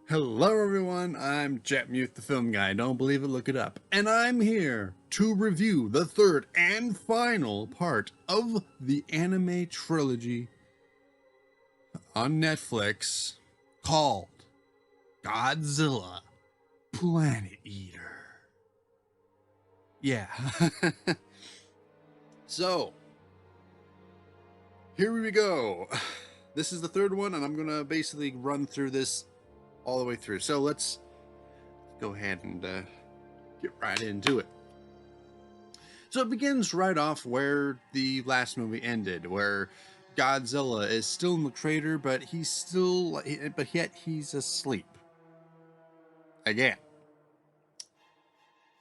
Hello everyone, I'm Muth, the film guy. Don't believe it, look it up. And I'm here to review the third and final part of the anime trilogy on Netflix called Godzilla Planet Eater. Yeah. So, here we go. This is the third one, and I'm gonna basically run through this all the way through. So let's go ahead and get right into it. So it begins right off where the last movie ended, where Godzilla is still in the crater, but yet he's asleep. Again,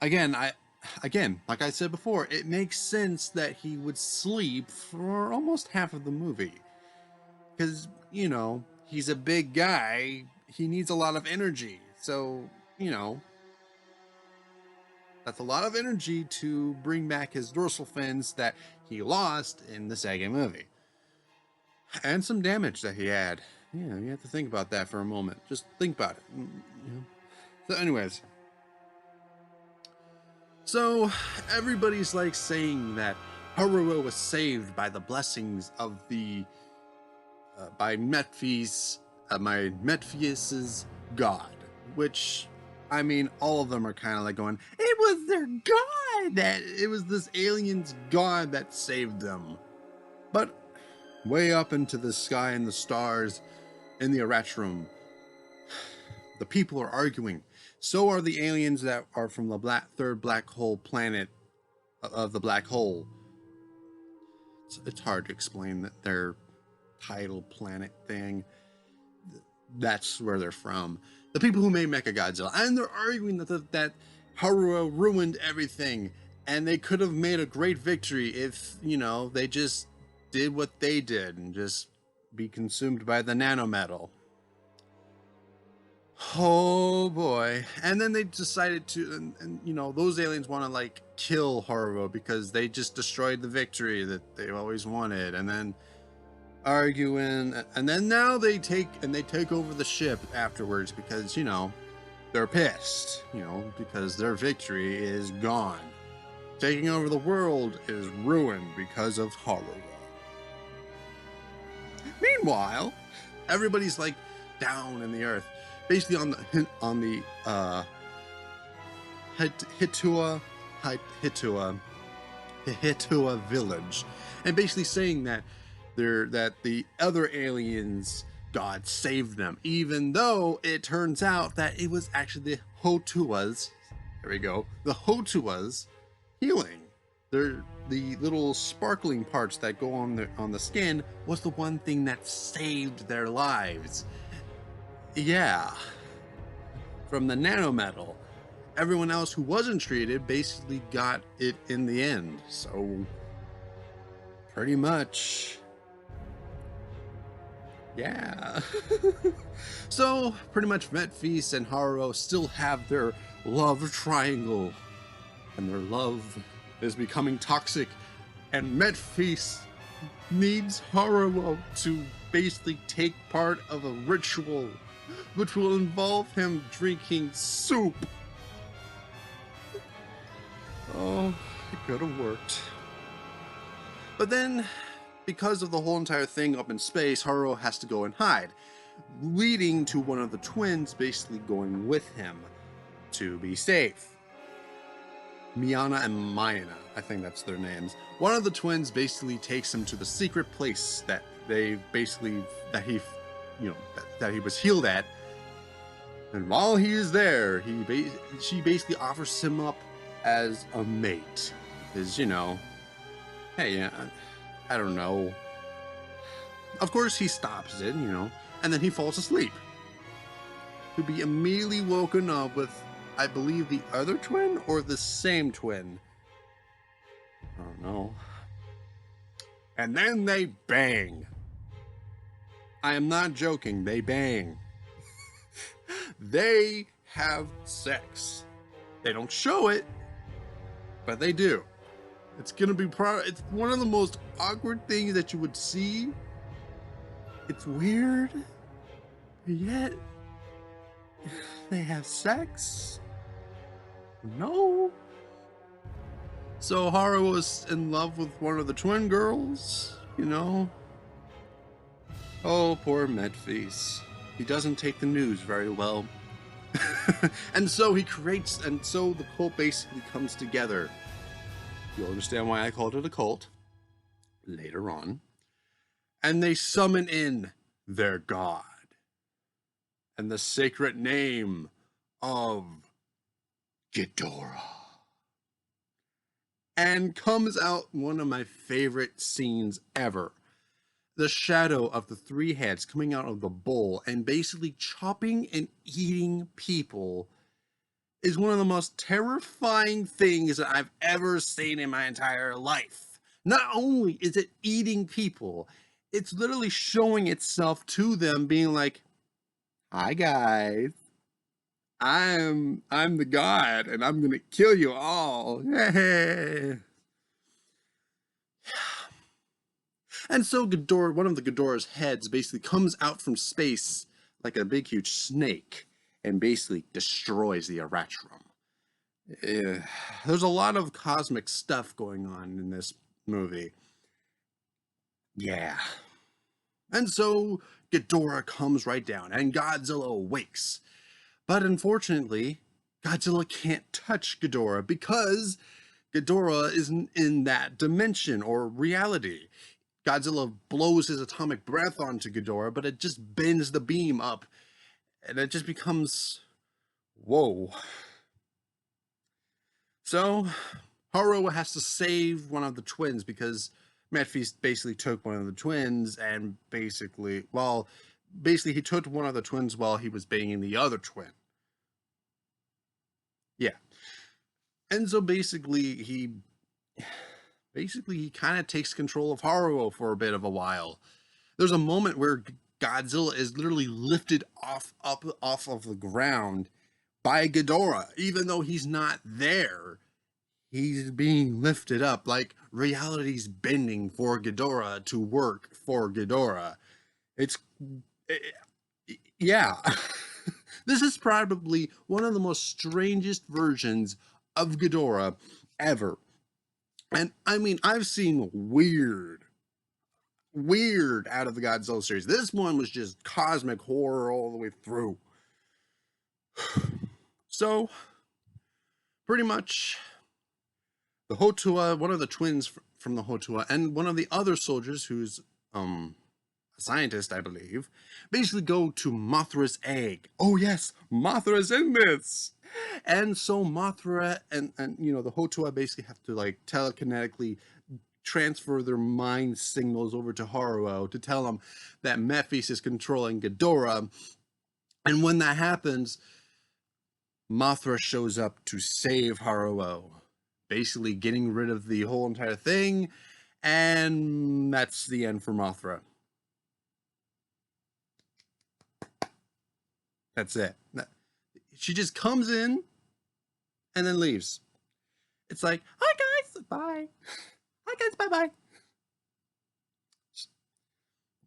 like I said before, it makes sense that he would sleep for almost half of the movie. Because, he's a big guy, he needs a lot of energy. So, that's a lot of energy to bring back his dorsal fins that he lost in the second movie. And some damage that he had. Yeah, you have to think about that for a moment. Just think about it. So anyways. So, everybody's like saying that Haruo was saved by the blessings of by Metphies, Metphius's god, which, I mean, all of them are kind of like going, it was their god, it was this alien's god that saved them. But way up into the sky and the stars in the Aratrum, the people are arguing. So are the aliens that are from the third black hole planet of the black hole. It's hard to explain that their tidal planet thing. That's where they're from. The people who made Mechagodzilla, and they're arguing that Haruo ruined everything, and they could have made a great victory if they just did what they did and just be consumed by the nanometal. Oh boy. And then they decided to, and those aliens want to like kill Haruo because they just destroyed the victory that they always wanted, and then arguing, and then now they take over the ship afterwards because they're pissed, because their victory is gone. Taking over the world is ruined because of Haruo. Meanwhile, everybody's like down in the earth, basically on the Hitua village, and basically saying that the other aliens god saved them, even though it turns out that it was actually the Hotuas. There we go, the Hotuas healing. The little sparkling parts that go on the skin was the one thing that saved their lives. Yeah, from the nanometal. Everyone else who wasn't treated basically got it in the end. So pretty much, yeah. So pretty much Metphies and Haruo still have their love triangle, and their love is becoming toxic, and Metphies needs Haruo to basically take part of a ritual which will involve him drinking soup. Oh, it could have worked. But then, because of the whole entire thing up in space, Haruo has to go and hide, leading to one of the twins basically going with him to be safe. Miana and Mayana, I think that's their names. One of the twins basically takes him to the secret place that he was healed at. And while he is there, she basically offers him up as a mate. Because, hey, I don't know. Of course, he stops it, and then he falls asleep. To be immediately woken up with, I believe, the other twin or the same twin. I don't know. And then they bang. I am not joking, they bang. They have sex. They don't show it, but they do. It's gonna be it's one of the most awkward things that you would see. It's weird, yet They have sex? No. So Haru was in love with one of the twin girls, you know? Oh, poor Medfis. He doesn't take the news very well. And so the cult basically comes together. You'll understand why I called it a cult later on. And they summon in their god and the sacred name of Ghidorah. And comes out one of my favorite scenes ever. The shadow of the three heads coming out of the bowl and basically chopping and eating people is one of the most terrifying things that I've ever seen in my entire life. Not only is it eating people, it's literally showing itself to them being like, "Hi guys, I'm the god and I'm going to kill you all." And so Ghidorah, one of the Ghidorah's heads basically comes out from space like a big huge snake and basically destroys the Eratrum. There's a lot of cosmic stuff going on in this movie. Yeah. And so Ghidorah comes right down and Godzilla awakes. But unfortunately, Godzilla can't touch Ghidorah because Ghidorah isn't in that dimension or reality. Godzilla blows his atomic breath onto Ghidorah, but it just bends the beam up and it just becomes whoa. So Haru has to save one of the twins because Medfis basically took one of the twins and basically he took one of the twins while he was banging the other twin. Yeah. And so basically he kind of takes control of Haruo for a bit of a while. There's a moment where Godzilla is literally lifted off of the ground by Ghidorah, even though he's not there. He's being lifted up like reality's bending for Ghidorah to work for Ghidorah. It's yeah. This is probably one of the most strangest versions of Ghidorah ever. And I mean, I've seen weird out of the Godzilla series. This one was just cosmic horror all the way through. So, pretty much, the Hotua, one of the twins from the Hotua, and one of the other soldiers who's a scientist, I believe, basically go to Mothra's egg. Oh yes, Mothra's in this. And so Mothra and the Hotua basically have to like telekinetically transfer their mind signals over to Haruo to tell him that Mephis is controlling Ghidorah. And when that happens, Mothra shows up to save Haruo, basically getting rid of the whole entire thing. And that's the end for Mothra. That's it. She just comes in and then leaves. It's like, hi guys, bye. Hi guys, bye bye.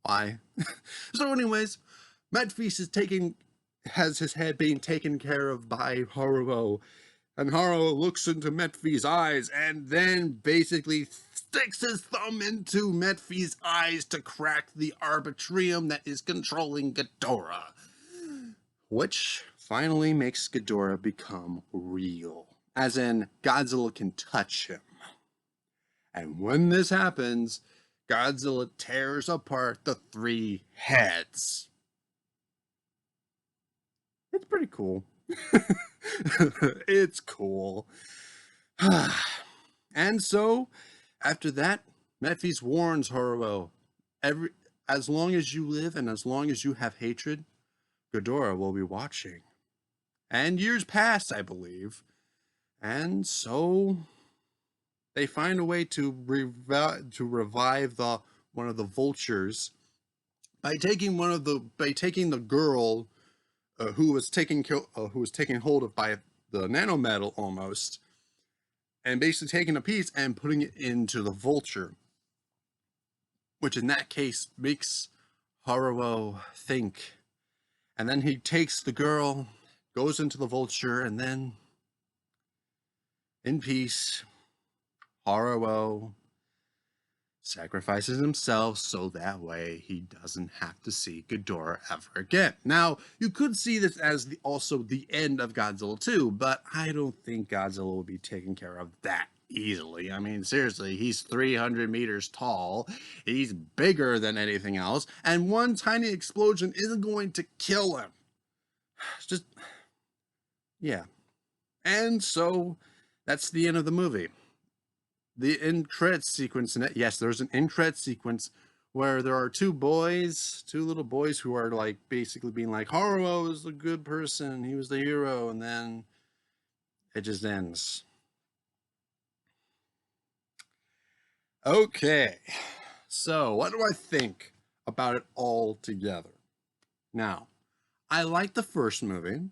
Why? So, anyways, Medfis has his head being taken care of by Haruo, and Haruo looks into Medfis' eyes and then basically sticks his thumb into Medfis' eyes to crack the arbitrium that is controlling Ghidorah, which finally makes Ghidorah become real, as in Godzilla can touch him. And when this happens, Godzilla tears apart the three heads. It's pretty cool. It's cool. And so, after that, Mephis warns Haruo, as long as you live and as long as you have hatred, Ghidorah will be watching. And years pass, I believe. And so they find a way to revive one of the vultures by taking the girl who was taken hold of by the nanometal almost, and basically taking a piece and putting it into the vulture, which in that case makes Haruo think. And then he takes the girl goes into the vulture, and then in peace, Haruo sacrifices himself so that way he doesn't have to see Ghidorah ever again. Now, you could see this as also the end of Godzilla 2, but I don't think Godzilla will be taken care of that easily. I mean, seriously, he's 300 meters tall, he's bigger than anything else, and one tiny explosion isn't going to kill him. It's just, yeah. And so, that's the end of the movie. The end credits sequence in it, yes, there's an end credit sequence where there are two little boys who are like basically being like, Haruo is a good person, he was the hero, and then it just ends. Okay, so what do I think about it all together? Now, I like the first movie.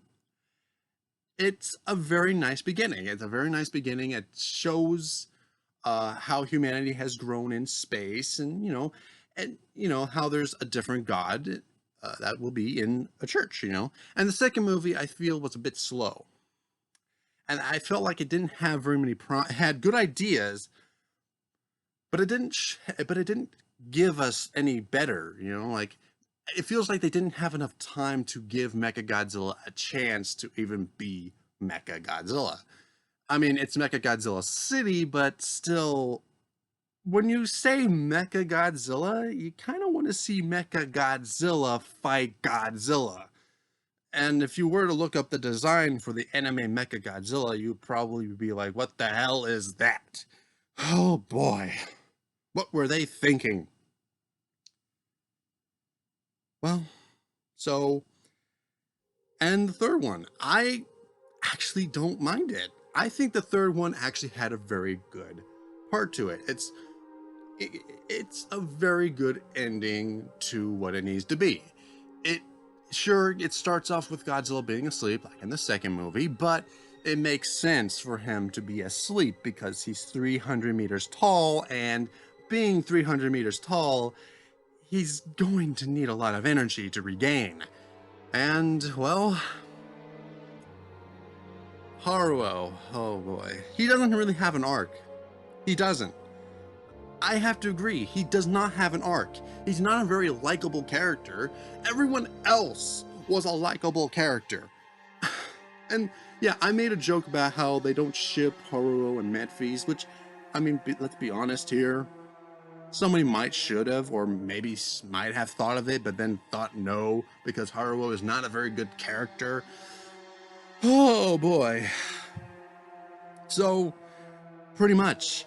It's a very nice beginning. It shows how humanity has grown in space, and how there's a different god that will be in a church. And the second movie I feel was a bit slow, and I felt like it didn't have very many it had good ideas, but it didn't give us any better. Like, it feels like they didn't have enough time to give Mechagodzilla a chance to even be Mechagodzilla. I mean, it's Mechagodzilla City, but still, when you say Mechagodzilla, you kind of want to see Mechagodzilla fight Godzilla. And if you were to look up the design for the anime Mechagodzilla, you'd probably be like, what the hell is that? Oh boy, what were they thinking? Well, so, and the third one, I actually don't mind it. I think the third one actually had a very good part to it. It's a very good ending to what it needs to be. It starts off with Godzilla being asleep, like in the second movie, but it makes sense for him to be asleep because he's 300 meters tall, and being 300 meters tall, he's going to need a lot of energy to regain. And, well, Haruo, oh boy, he doesn't really have an arc. He doesn't. I have to agree, he does not have an arc. He's not a very likable character. Everyone else was a likable character. And yeah, I made a joke about how they don't ship Haruo and Mephis, which, I mean, let's be honest here. Somebody should have, or maybe might have thought of it, but then thought no, because Haruo is not a very good character. Oh boy. So, pretty much,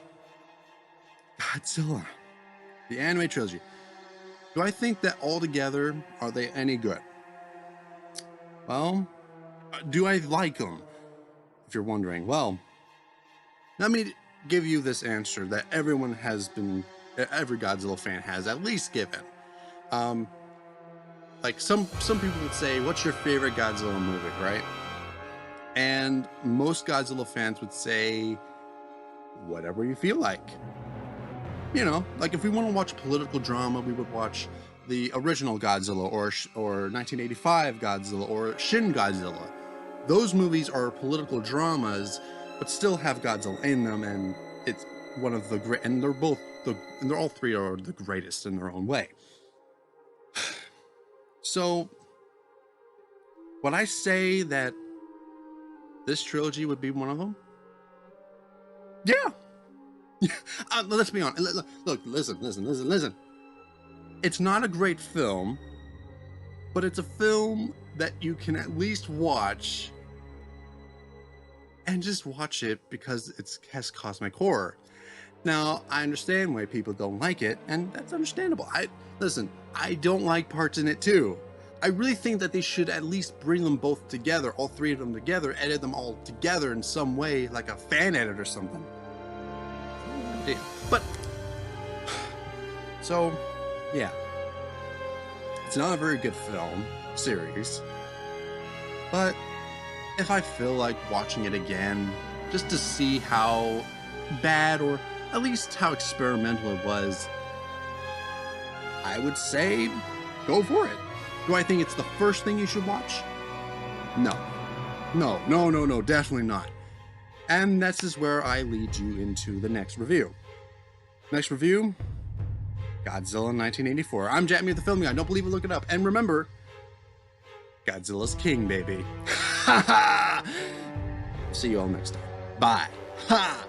Godzilla, the anime trilogy. Do I think that altogether, are they any good? Well, do I like them? If you're wondering. Well, let me give you this answer that every Godzilla fan has at least given. Like some people would say, what's your favorite Godzilla movie, right? And most Godzilla fans would say, whatever you feel like. Like if we want to watch political drama, we would watch the original Godzilla or 1985 Godzilla or Shin Godzilla. Those movies are political dramas, but still have Godzilla in them, and it's one of the great, and they're all three are the greatest in their own way. So, would I say that this trilogy would be one of them? Yeah. Let's be honest. Look, listen. It's not a great film, but it's a film that you can at least watch, and just watch it because it has cosmic horror. Now, I understand why people don't like it, and that's understandable. I don't like parts in it too. I really think that they should at least bring them both together, all three of them together, edit them all together in some way, like a fan edit or something. But, so, yeah. It's not a very good film, series, but if I feel like watching it again, just to see how bad, or at least how experimental it was, I would say, go for it. Do I think it's the first thing you should watch? No. No, definitely not. And this is where I lead you into the next review. Next review, Godzilla 1984. I'm Jack Muth, the film guy. Don't believe it, look it up. And remember, Godzilla's king, baby. See you all next time. Bye. Ha!